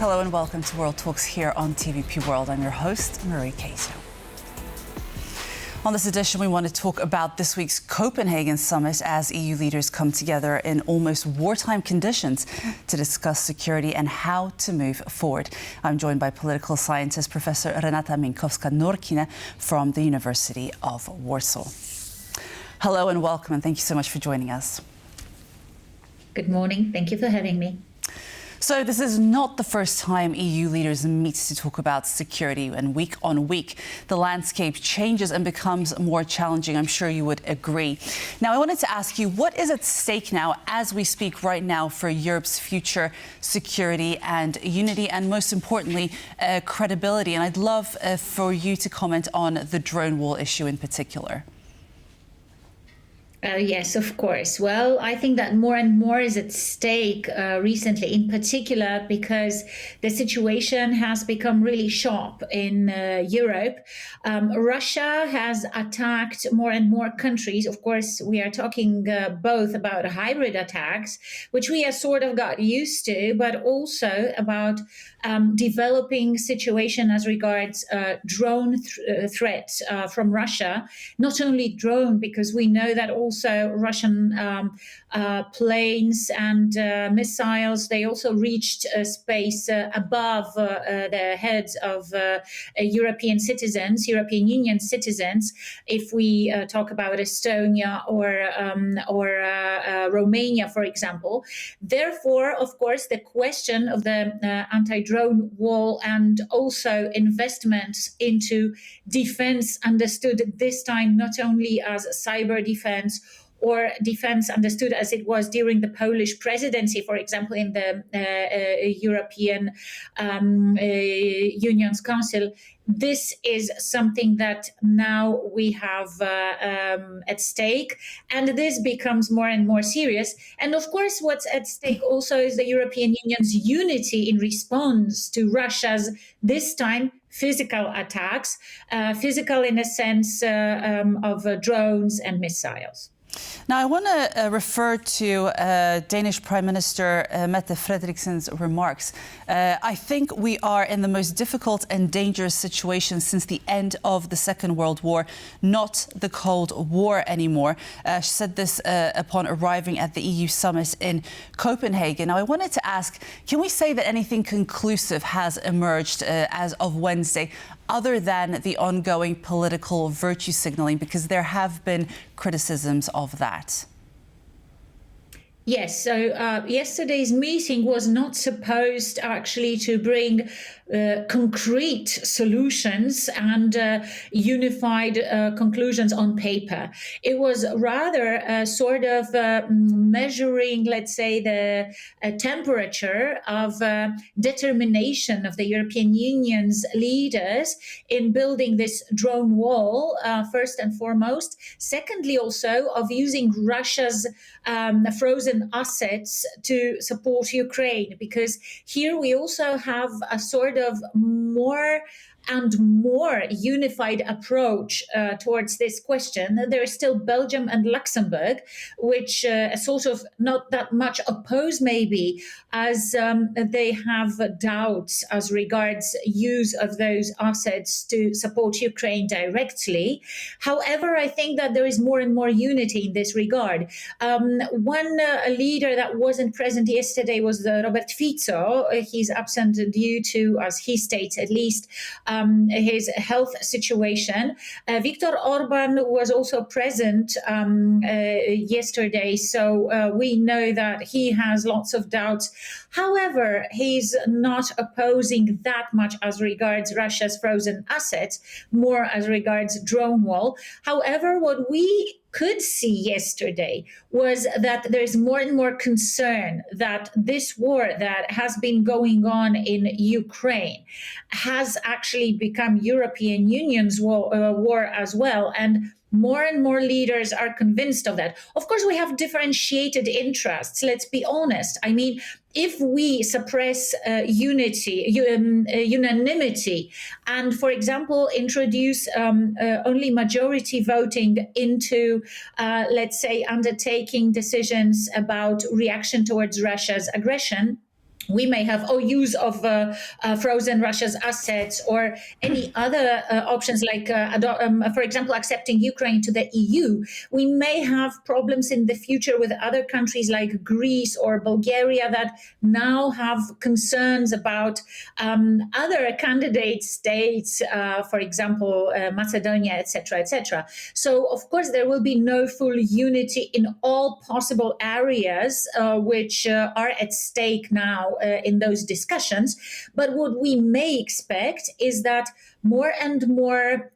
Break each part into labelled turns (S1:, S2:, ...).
S1: Hello and welcome to World Talks here on TVP World. I'm your host, Marie Cato. On this edition, we want to talk about this week's Copenhagen summit as EU leaders come together in almost wartime conditions to discuss security and how to move forward. I'm joined by political scientist Professor Renata Mieńkowska Norkiene from the University of Warsaw. Hello and welcome, and thank you so much for joining us.
S2: Good morning. Thank you for having me.
S1: So this is not the first time EU leaders meet to talk about security, and week on week, the landscape changes and becomes more challenging. I'm sure you would agree. Now, I wanted to ask you, what is at stake now as we speak right now for Europe's future security and unity, and most importantly, credibility? And I'd love for you to comment on the drone wall issue in particular.
S2: Yes, of course. Well, I think that more and more is at stake recently, in particular because the situation has become really sharp in Europe. Russia has attacked more and more countries. Of course, we are talking both about hybrid attacks, which we have sort of got used to, but also about developing situation as regards drone threats from Russia. Not only drone, because we know that also Russian planes and missiles, they also reached space above the heads of European citizens, European Union citizens, if we talk about Estonia or Romania, for example. Therefore, of course, the question of the anti-drone wall and also investments into defense, understood this time not only as cyber defense or defense understood as it was during the Polish presidency, for example, in the European Union's Council. This is something that now we have at stake, and this becomes more and more serious. And of course, what's at stake also is the European Union's unity in response to Russia's, this time, physical attacks, physical in a sense of drones and missiles.
S1: Now, I want to refer to Danish Prime Minister Mette Frederiksen's remarks. I think we are in the most difficult and dangerous situation since the end of the Second World War, not the Cold War anymore. She said this upon arriving at the EU summit in Copenhagen. Now, I wanted to ask, can we say that anything conclusive has emerged as of Wednesday, other than the ongoing political virtue signaling, because there have been criticisms of that?
S2: Yes, so yesterday's meeting was not supposed actually to bring concrete solutions and unified conclusions on paper. It was rather a sort of measuring, let's say, the temperature of determination of the European Union's leaders in building this drone wall, first and foremost. Secondly, also of using Russia's frozen assets to support Ukraine, because here we also have a sort of more and more unified approach towards this question. There is still Belgium and Luxembourg, which sort of not that much opposed maybe, as they have doubts as regards use of those assets to support Ukraine directly. However, I think that there is more and more unity in this regard. One leader that wasn't present yesterday was Robert Fico. He's absent due to, as he states at least, his health situation. Viktor Orbán was also present yesterday, so we know that he has lots of doubts. However, he's not opposing that much as regards Russia's frozen assets, more as regards drone wall. However, what we could see yesterday was that there's more and more concern that this war that has been going on in Ukraine has actually become European Union's war as well. And more leaders are convinced of that. Of course, we have differentiated interests. Let's be honest. I mean, if we suppress unanimity, and, for example, introduce only majority voting into, let's say, undertaking decisions about reaction towards Russia's aggression, we may have use of frozen Russia's assets or any other options like, for example, accepting Ukraine to the EU. We may have problems in the future with other countries like Greece or Bulgaria that now have concerns about other candidate states, for example, Macedonia, etc., etc. So, of course, there will be no full unity in all possible areas which are at stake now in those discussions. But what we may expect is that more and more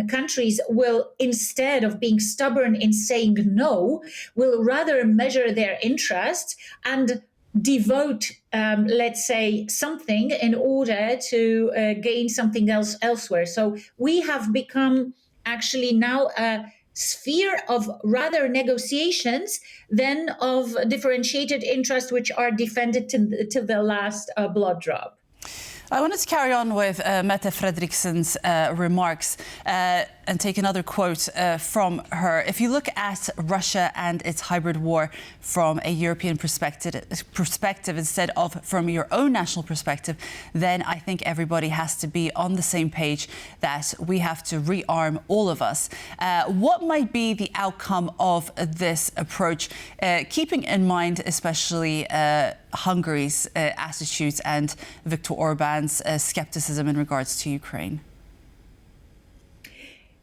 S2: countries will, instead of being stubborn in saying no, will rather measure their interests and devote, let's say, something in order to gain something else elsewhere. So we have become actually now a sphere of rather negotiations than of differentiated interests which are defended to the last blood drop.
S1: I wanted to carry on with Mette Frederiksen's remarks and take another quote from her. If you look at Russia and its hybrid war from a European perspective instead of from your own national perspective, then I think everybody has to be on the same page that we have to rearm all of us. What might be the outcome of this approach, keeping in mind especially Hungary's attitudes and Viktor Orbán's skepticism in regards to Ukraine?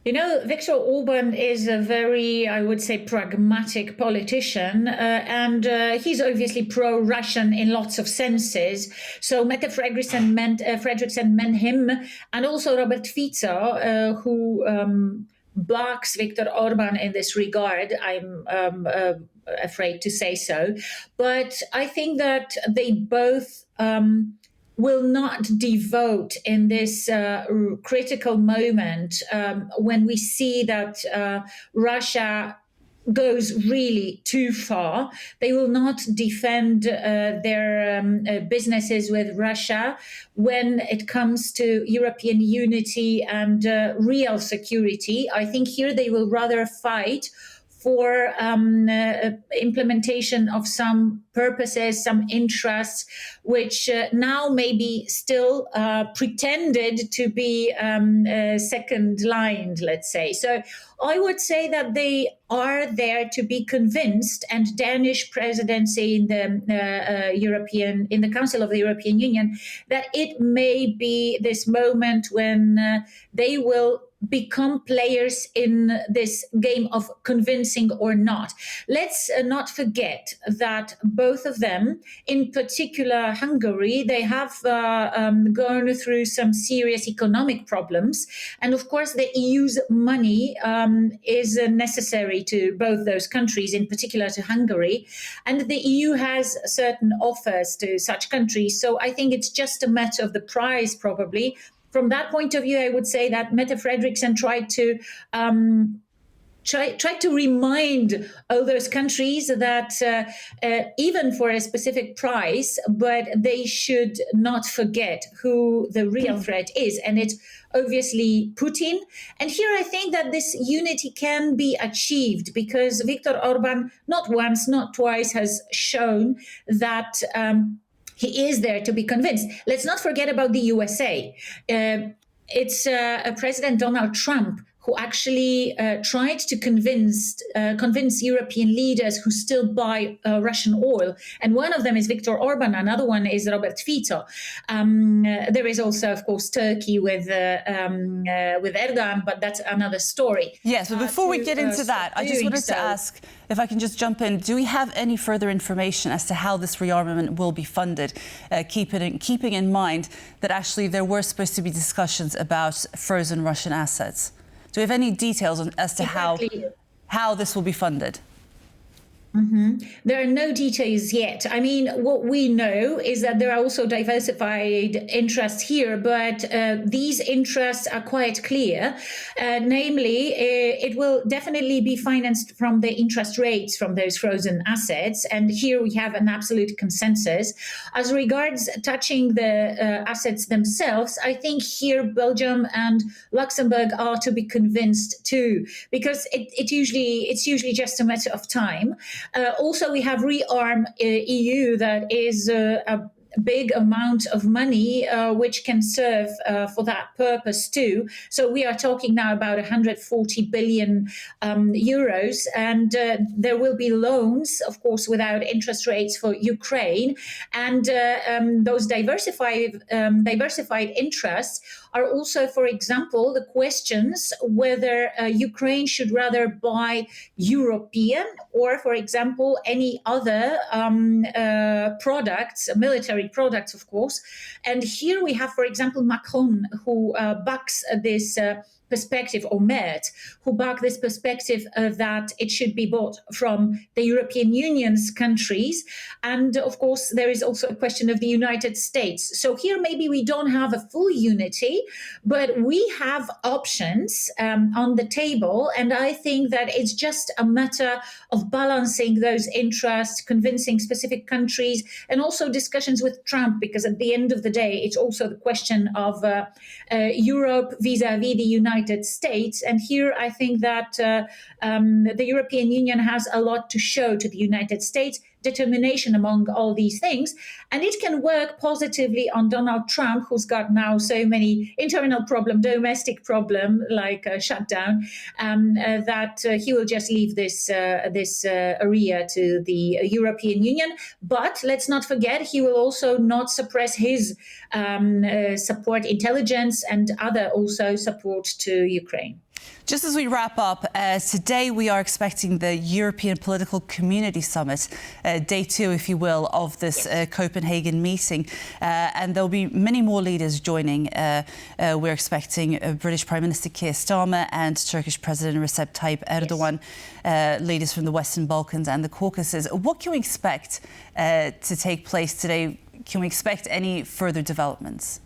S2: You know, Viktor Orbán is a very, I would say, pragmatic politician, and he's obviously pro-Russian in lots of senses. So Mette Frederiksen meant him, and also Robert Fico, who blocks Viktor Orbán in this regard. I'm afraid to say so. But I think that they both will not devote in this critical moment when we see that Russia goes really too far. They will not defend their businesses with Russia when it comes to European unity and real security. I think here they will rather fight for implementation of some purposes, some interests, which now may be still pretended to be second-lined, let's say. So I would say that they are there to be convinced, and Danish presidency in the in the Council of the European Union, that it may be this moment when they will become players in this game of convincing or not. Let's not forget that both of them, in particular Hungary, they have gone through some serious economic problems. And of course, the EU's money is necessary to both those countries, in particular to Hungary. And the EU has certain offers to such countries. So I think it's just a matter of the price, probably. From that point of view, I would say that Mette Frederiksen tried to remind all those countries that even for a specific price, but they should not forget who the real threat is. And it's obviously Putin. And here I think that this unity can be achieved because Viktor Orbán not once, not twice has shown that he is there to be convinced. Let's not forget about the USA. It's President Donald Trump who actually tried to convince European leaders who still buy Russian oil. And one of them is Viktor Orbán. Another one is Robert Fico. There is also, of course, Turkey with Erdogan, but that's another story.
S1: Yes, but before we get into that, I just wanted to ask, if I can just jump in, do we have any further information as to how this rearmament will be funded, keeping in mind that actually there were supposed to be discussions about frozen Russian assets? Do we have any details as to how this will be funded?
S2: Mm-hmm. There are no details yet. I mean, what we know is that there are also diversified interests here, but these interests are quite clear. Namely, it will definitely be financed from the interest rates from those frozen assets. And here we have an absolute consensus. As regards touching the assets themselves, I think here Belgium and Luxembourg are to be convinced too, because it's usually just a matter of time. Also, we have Rearm EU that is big amount of money which can serve for that purpose too. So we are talking now about 140 billion euros, and there will be loans, of course, without interest rates for Ukraine, and those diversified interests are also, for example, the questions whether Ukraine should rather buy European or, for example, any other products, military products, of course. And here we have, for example, Macron, who backs this perspective, or Mert, who back this perspective that it should be bought from the European Union's countries. And of course, there is also a question of the United States. So here maybe we don't have a full unity, but we have options on the table. And I think that it's just a matter of balancing those interests, convincing specific countries, and also discussions with Trump, because at the end of the day, it's also the question of Europe vis-a-vis the United States. And here I think that the European Union has a lot to show to the United States, determination among all these things. And it can work positively on Donald Trump, who's got now so many internal problem, domestic problem, like shutdown, that he will just leave this area to the European Union. But let's not forget, he will also not suppress his support, intelligence, and other also support to Ukraine.
S1: Just as we wrap up, today we are expecting the European Political Community Summit, day 2, if you will, of this Copenhagen meeting. And there'll be many more leaders joining. We're expecting British Prime Minister Keir Starmer and Turkish President Recep Tayyip Erdogan, leaders from the Western Balkans and the Caucasus. What can we expect to take place today? Can we expect any further developments?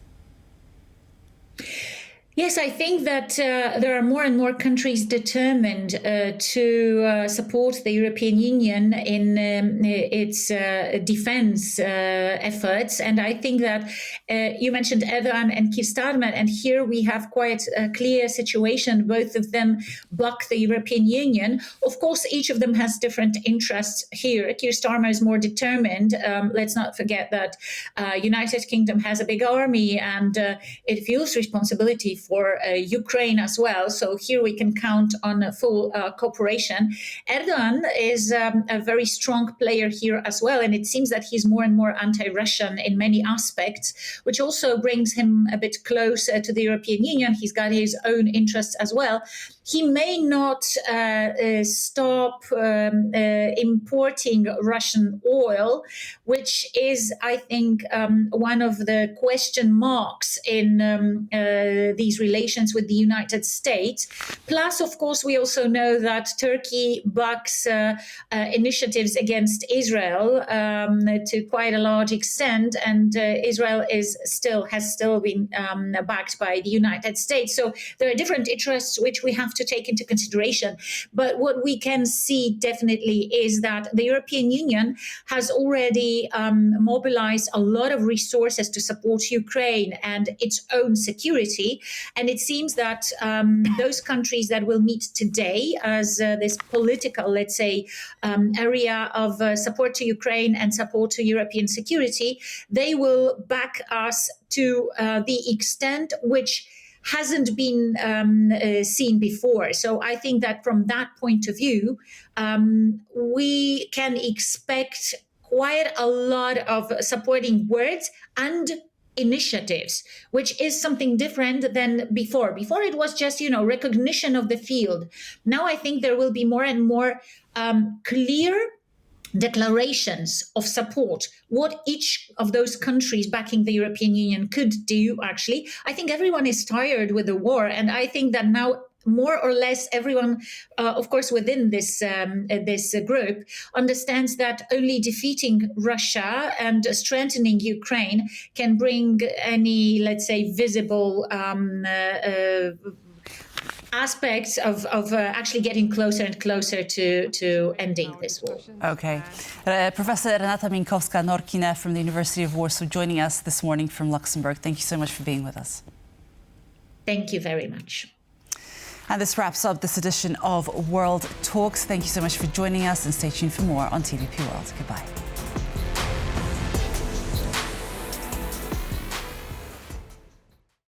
S2: Yes, I think that there are more and more countries determined to support the European Union in its defense efforts. And I think that you mentioned Erdogan and Keir Starmer, and here we have quite a clear situation. Both of them block the European Union. Of course, each of them has different interests here. Keir Starmer is more determined. Let's not forget that United Kingdom has a big army, and it feels responsibility for Ukraine as well. So here we can count on full cooperation. Erdogan is a very strong player here as well. And it seems that he's more and more anti-Russian in many aspects, which also brings him a bit closer to the European Union. He's got his own interests as well. He may not stop importing Russian oil, which is, I think, one of the question marks in these relations with the United States. Plus, of course, we also know that Turkey backs initiatives against Israel to quite a large extent, and Israel has still been backed by the United States. So there are different interests which we have to take into consideration. But what we can see definitely is that the European Union has already mobilized a lot of resources to support Ukraine and its own security. And it seems that those countries that will meet today as this political, let's say, area of support to Ukraine and support to European security, they will back us to the extent which hasn't been seen before. So I think that from that point of view, we can expect quite a lot of supporting words and initiatives, which is something different than before. Before it was just, recognition of the field. Now I think there will be more and more clear declarations of support, what each of those countries backing the European Union could do, actually. I think everyone is tired with the war, and I think that now more or less everyone, of course, within this group understands that only defeating Russia and strengthening Ukraine can bring any, let's say, visible aspects of actually getting closer and closer to ending this war.
S1: Okay. Professor Renata Mieńkowska Norkiene from the University of Warsaw joining us this morning from Luxembourg. Thank you so much for being with us.
S2: Thank you very much.
S1: And this wraps up this edition of World Talks. Thank you so much for joining us, and stay tuned for more on TVP World. Goodbye.